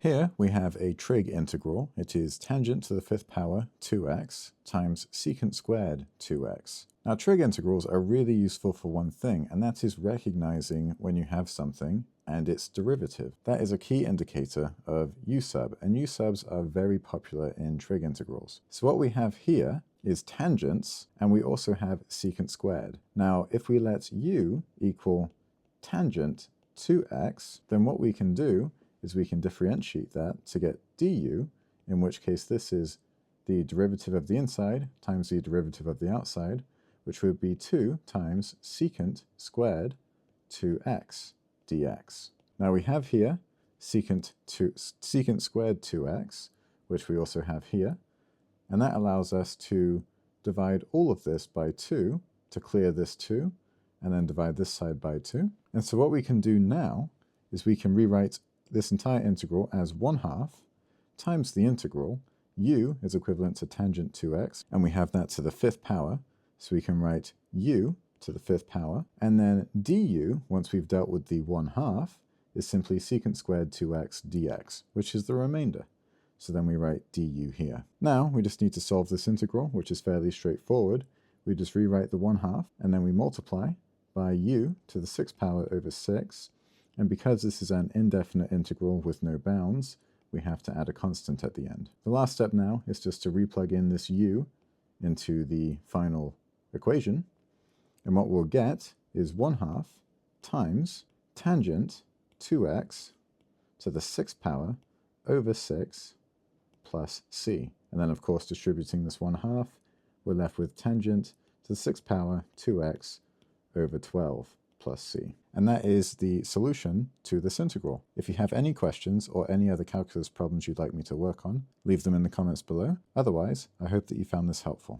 Here we have a trig integral. It is tangent to the fifth power 2x times secant squared 2x. Now trig integrals are really useful for one thing, and that is recognizing when you have something and its derivative. That is a key indicator of U-sub, and U-subs are very popular in trig integrals. So what we have here is tangents, and we also have secant squared. Now if we let u equal tangent 2x, then what we can do is we can differentiate that to get du, in which case this is the derivative of the inside times the derivative of the outside, which would be 2 times secant squared 2x dx. Now we have here secant squared 2x, which we also have here, and that allows us to divide all of this by 2 to clear this 2, and then divide this side by 2. And so what we can do now is we can rewrite this entire integral as 1/2 times the integral. U is equivalent to tangent 2x, and we have that to the fifth power, so we can write u to the fifth power, and then du, once we've dealt with the 1/2, is simply secant squared 2x dx, which is the remainder. So then we write du here. Now we just need to solve this integral, which is fairly straightforward. We just rewrite the 1/2, and then we multiply by u to the sixth power over 6, and because this is an indefinite integral with no bounds, we have to add a constant at the end. The last step now is just to replug in this u into the final equation, and what we'll get is 1/2 times tangent 2x to the sixth power over 6 plus c. And then of course distributing this 1/2, we're left with tangent to the sixth power 2x over 12 plus c. And that is the solution to this integral. If you have any questions or any other calculus problems you'd like me to work on, leave them in the comments below. Otherwise, I hope that you found this helpful.